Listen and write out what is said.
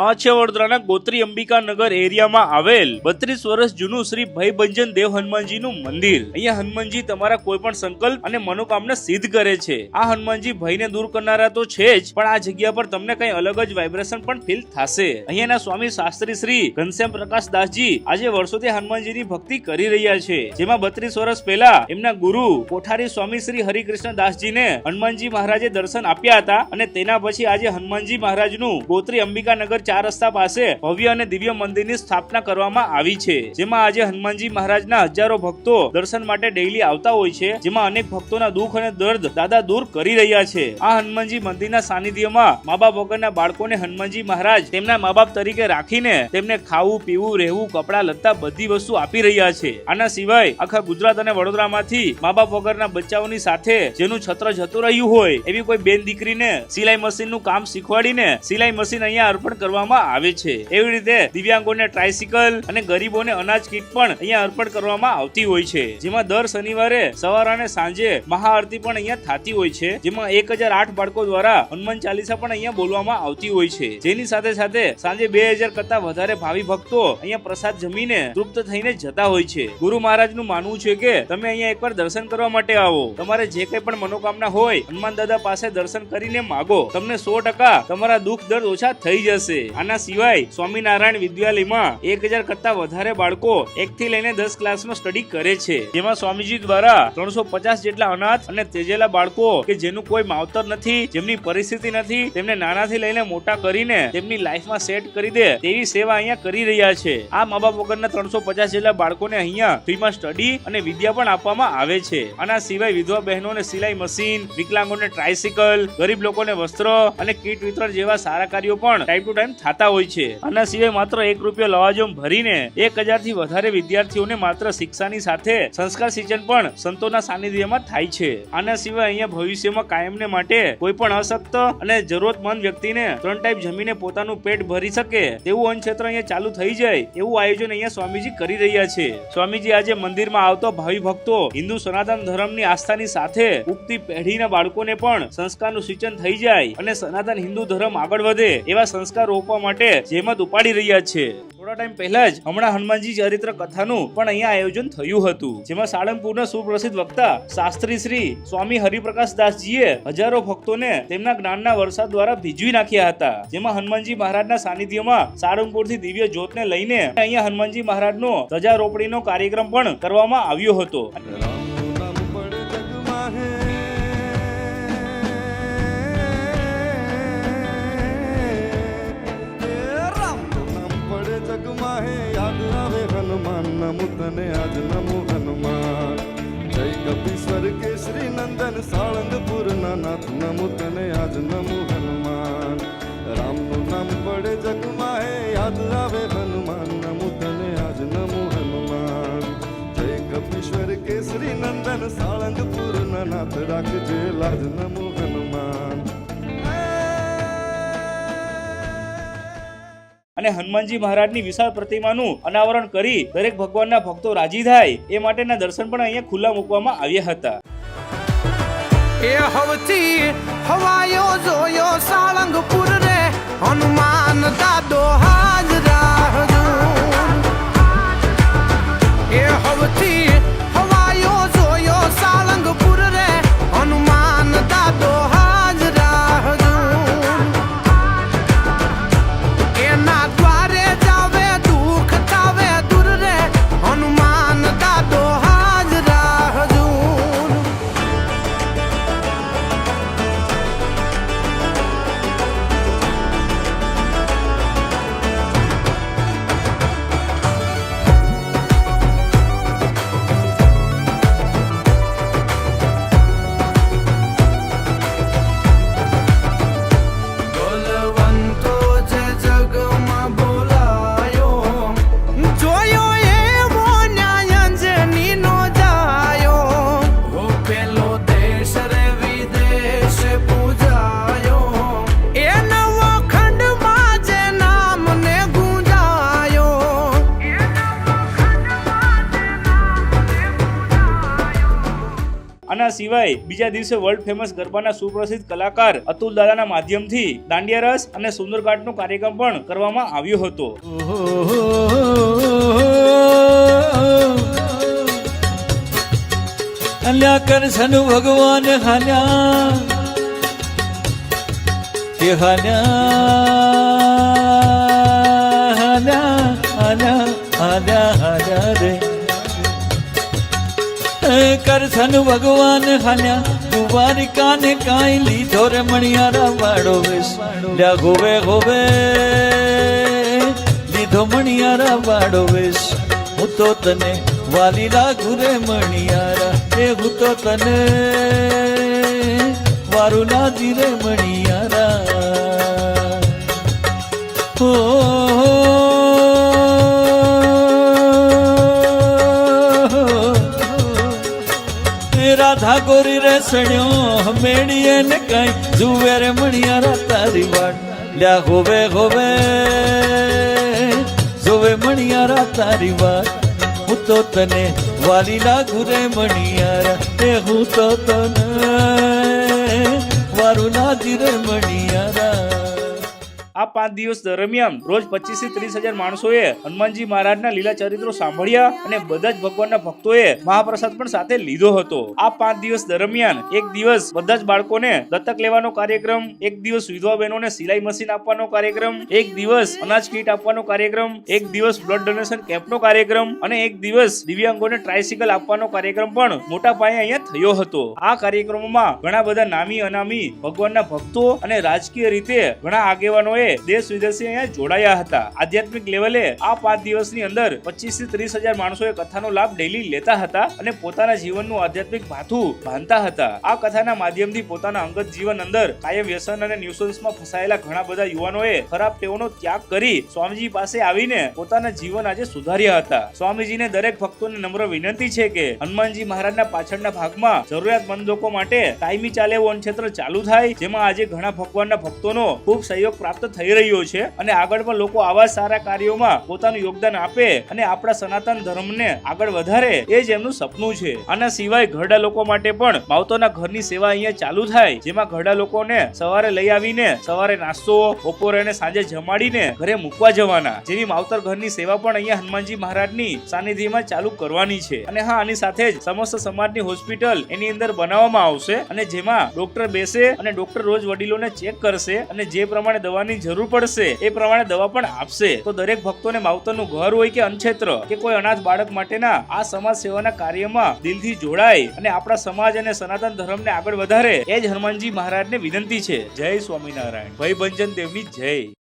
આ છે વડોદરાના ગોત્રી અંબિકા નગર એરિયામાં આવેલ 32 વર્ષ જૂનું શ્રી ભયભંજન દેવ હનુમાનજીનું મંદિર। અહીંયા હનુમાનજી તમારા કોઈ પણ સંકલ્પ અને મનોકામના સિદ્ધ કરે છે। આ હનુમાનજી ભયને દૂર કરનારા તો છે જ, પણ આ જગ્યા પર તમને કઈ અલગ જ વાઇબ્રેશન પણ ફીલ થશે। અહીંયાના સ્વામી શાસ્ત્રી શ્રી ઘનશ્યામ પ્રકાશ દાસજી આજે વર્ષોથી હનુમાનજીની ભક્તિ કરી રહ્યા છે, જેમાં 32 વર્ષ પહેલા એમના ગુરુ કોઠારી સ્વામી શ્રી હરિકૃષ્ણ દાસજીને હનુમાનજી મહારાજે દર્શન આપ્યા હતા અને તેના પછી આજે હનુમાનજી મહારાજનું ગોત્રી અંબિકા નગર 4 રસ્તા પાસે ભવ્ય અને દિવ્ય મંદિરની સ્થાપના કરવામાં આવી છે, જેમાં આજે હનુમાનજી મહારાજના હજારો ભક્તો દર્શન માટે ડેઈલી આવતા હોય છે, જેમાં અનેક ભક્તોના દુઃખ અને દર્દ દાદા દૂર કરી રહ્યા છે। આ હનુમાનજી મંદિરના સાનિધ્યમાં મા બાપ વગરના બાળકોને હનુમાનજી મહારાજ તેમના મા બાપ તરીકે રાખીને તેમને ખાવું પીવું રહેવું કપડા લત્તા બધી વસ્તુ આપી રહ્યા છે। આના સિવાય આખા ગુજરાત અને વડોદરામાંથી મા બાપ વગરના બચ્ચાઓની સાથે જેનું છત્ર જતું રહ્યું હોય એવી કોઈ બેન દીકરીને સિલાઈ મશીનનું કામ શીખવાડીને સિલાઈ મશીન અહીંયા અર્પણ કરવામાં આવે છે। એવી રીતે દિવ્યાંગોને ટ્રાયસિકલ અને ગરીબોને અનાજ કીટ પણ અહીંયા અર્પણ કરવામાં આવતી હોય છે, જેમાં દર શનિવારે સવાર અને સાંજે મહાઆરતી પણ અહીંયા થતી હોય છે, જેમાં 1008 બાળકો દ્વારા હનુમાન ચાલીસા પણ અહીંયા બોલવામાં આવતી હોય છે, જેની સાથે સાથે સાંજે 2000 કરતા વધારે ભાવિ ભક્તો અહીંયા પ્રસાદ જમીને તૃપ્ત થઈને જતા હોય છે। ગુરુ મહારાજનું માનવું છે કે તમે અહીંયા એકવાર દર્શન કરવા માટે આવો, તમારે જે કંઈ પણ મનોકામના હોય હનુમાન દાદા પાસે દર્શન કરીને માગો, તમને 100% તમારા દુઃખ દર્દ ઓછા થઈ જશે। આના સિવાય સ્વામિનારાયણ વિદ્યાલયમાં 1000 કરતા વધારે બાળકો 1 થી લઈને 10 ક્લાસનો સ્ટડી કરે છે, જેમાં સ્વામીજી દ્વારા 350 જેટલા અનાથ અને તેજેલા બાળકો કે જેનું કોઈ માવતર નથી, જેમની પરિસ્થિતિ નથી, તેમને નાનાથી લઈને મોટા કરીને તેમની લાઈફમાં સેટ કરી દે તેવી સેવા અહીંયા કરી રહ્યા છે। આ મા બાપ વગરના 350 જેટલા બાળકોને અહીંયા ફ્રીમાં સ્ટડી અને વિદ્યા પણ આપવામાં આવે છે। આના સિવાય વિધવા બહેનોને સિલાઈ મશીન, વિકલાંગોને ટ્રાયસિકલ, ગરીબ લોકોને વસ્ત્ર અને કીટ વિતરણ જેવા સારા કાર્યો પણ ટાઈમ ટુ ટાઈમ થતા હોય છે। આના સિવાય માત્ર 1 રૂપિયો લવાજમ ભરીને 1000 થી વધારે વિદ્યાર્થીઓને માત્ર શિક્ષાની સાથે સંસ્કાર સિંચન પણ સંતોના સાનિધ્યમાં થાય છે। આના સિવાય અહીંયા ભવિષ્યમાં કાયમને માટે કોઈ પણ અશક્ત અને જરૂરતમંદ વ્યક્તિને 3 ટાઈમ જમીને પોતાનું પેટ ભરી શકે તેવું અન્ન ક્ષેત્ર અહીંયા ચાલુ થઈ જાય એવું આયોજન અહીંયા સ્વામીજી કરી રહ્યા છે। સ્વામીજી આજે મંદિરમાં આવતો ભાવિ ભક્તો હિન્દુ સનાતન ધર્મની આસ્થાની સાથે ઉગતી પેઢીના બાળકોને પણ સંસ્કારનું સિંચન થઈ જાય અને સનાતન હિન્દુ ધર્મ આગળ વધે એવા સંસ્કાર રોપવા માટે જહેમત ઉપાડી રહ્યા છે। થોડા ટાઈમ પહેલા જ હમણાં હનુમાનજી ચરિત્ર કથાનું પણ અહીંયા આયોજન થયું હતું, જેમાં સાળંગપુરના સુપ્રસિદ્ધ વક્તા શાસ્ત્રી શ્રી સ્વામી હરિપ્રકાશ દાસજીએ હજારો ભક્તોને તેમના જ્ઞાનના વરસાદ દ્વારા ભીજવી નાખ્યા હતા, જેમાં હનુમાનજી મહારાજના સાનિધ્યમાં સાળંગપુરથી દિવ્ય જ્યોતને લઈને અહીંયા હનુમાનજી મહારાજનો ધ્વજારોપણીનો કાર્યક્રમ પણ કરવામાં આવ્યો હતો। તને આજ નમો હનુમાન, જય કપીશ્વર કેસરી નંદન સાળંગપુરના નાથ, નમો તને આજ નમો હનુમાન। રામનું નામ પડે જગમાં હે યાદ આવે હનુમાન, નમો તને આજ નમો હનુમાન, જય કપીશ્વર કેસરી નંદન સાળંગપુરના નાથ, રાખજે લાજ નમો હનુમાન। અને હનુમાનજી મહારાજની વિશાળ પ્રતિમાનું અનાવરણ કરી દરેક ભગવાનના ભક્તો રાજી થાય એ માટેના દર્શન પણ અહીંયા ખુલ્લા મૂકવામાં આવ્યા હતા। એ હવથી હવાયો જોયો સાળંગપુર રે હનુમાન દાદો હાજરા હજૂર, એ હવથી હવાયો જોયો સાળંગપુર રે હનુમાન દાદો હાજરા હજૂર, એના દ્વારે જાવે દુઃખ થાવે દૂર રે હનુમાન દાદો હાજરા હજૂર। આના સિવાય બીજા દિવસે વર્લ્ડ ફેમસ ગરબાના સુપ્રસિદ્ધ કલાકાર અતુલ દાદાના માધ્યમથી દાંડિયા રસ અને સુંદરકાંડનો કાર્યક્રમ પણ કરવામાં આવ્યો હતો. અલ્યા કરશન ભગવાન હાલ્યા કે હાલ્યા રે કરશન ભગવાન હાલ્યા દ્વારિકા ને કાંઈ લીધો રે મણિયારા વાળો વેશ લ્યા ગોવે ગોવે લીધો મણિયારા વાળો વેશ હું તો તને વાલી લાગુ રે મણિયારા એ હું તો તને વારું લાજી રે મણિયારા હો રાધા ગોરી રે સણ્યો મેળીએ ને કઈ જુએ રે મણિયારા તારી વાટ લ્યા હોવે હોવે જોવે મણિયારા તારી વાત હું તો તને વાલી લાગુ રે મણિયારા એ હું તો તને વારું લાજી રે મણિયારા. આ 5 દિવસ દરમિયાન રોજ 25 થી 30,000 માણસોએ હનુમાનજી મહારાજના લીલા ચરિત્રો સાંભળ્યા અને બધા જ ભગવાનના ભક્તોએ મહાપ્રસાદ પણ સાથે લીધો હતો. આ 5 દિવસ દરમિયાન એક દિવસ બધા જ બાળકોને દત્તક લેવાનો કાર્યક્રમ, એક દિવસ વિધવા બહેનોને સિલાઈ મશીન આપવાનો કાર્યક્રમ, એક દિવસ અનાજ કીટ આપવાનો કાર્યક્રમ, એક દિવસ બ્લડ ડોનેશન કેમ્પનો કાર્યક્રમ અને એક દિવસ દિવ્યાંગોને ટ્રાયસિકલ આપવાનો કાર્યક્રમ પણ મોટા પાયે અહીંયા થયો હતો. આ કાર્યક્રમોમાં ઘણા બધા નામી અનામી ભગવાનના ભક્તો અને રાજકીય રીતે ઘણા આગેવાનોએ દેશ વિદેશી અહીંયા જોડાયા હતા. આધ્યાત્મિક લેવલે આ 5 દિવસની અંદર 25 થી 30,000 માણસોએ કથાનો લાભ ડેલી લેતા હતા અને પોતાના જીવનનું આધ્યાત્મિક ભાથું બાંધતા હતા. આ કથાના માધ્યમથી પોતાના અંગત જીવન અંદર કાયમ વ્યસન અને ન્યુસન્સમાં ફસાયેલા ઘણા બધા યુવાનોએ ખરાબ ટેવોનો ત્યાગ કરી સ્વામીજી પાસે આવીને પોતાના જીવન આજે સુધાર્યા હતા. સ્વામીજીને દરેક ભક્તોને નમ્ર વિનંતી છે કે હનુમાનજી મહારાજના પાછળના ભાગમાં જરૂરિયાતમંદ લોકો માટે કાયમી ચાલે એવો અન્નક્ષેત્ર ચાલુ થાય, જેમાં આજે ઘણા ભગવાનના ભક્તોનો ખૂબ સહયોગ પ્રાપ્ત થઈ રહ્યો છે અને આગળ પણ લોકો આવા સારા કાર્યોમાં પોતાનું યોગદાન આપે અને આપણા સનાતન ધર્મને આગળ વધારે એ જ એમનું સપનું છે. આના સિવાય ઘરડા લોકો માટે પણ માવતરના ઘરની સેવા અહીંયા ચાલુ થાય, જેમાં ઘરડા લોકોને સવારે લઈ આવીને સવારે નાસ્તો, બપોરે અને સાંજે જમાડીને ઘરે મૂકવા જવાના જેવી માવતર ઘરની સેવા પણ અહીંયા હનુમાનજી મહારાજની સાનિધ્યમાં ચાલુ કરવાની છે. અને હા, આની સાથે જ સમસ્ત સમાજની હોસ્પિટલ એની અંદર બનાવવામાં આવશે અને જેમાં ડોક્ટર બેસે અને ડોક્ટર રોજ વડીલોને ચેક કરશે અને જે પ્રમાણે દવાની જરૂર પડશે એ પ્રમાણે દવા પણ આપશે. તો દરેક ભક્તોને માવતરનું ઘર હોય કે અન્નક્ષેત્ર કે કોઈ અનાથ બાળક માટેના આ સમાજ સેવાના કાર્યમાં દિલથી જોડાય અને આપણા સમાજ અને સનાતન ધર્મને આગળ વધારે એ જ હનુમાનજી મહારાજને વિનંતી છે. જય સ્વામિનારાયણ. ભય ભંજન દેવની જય.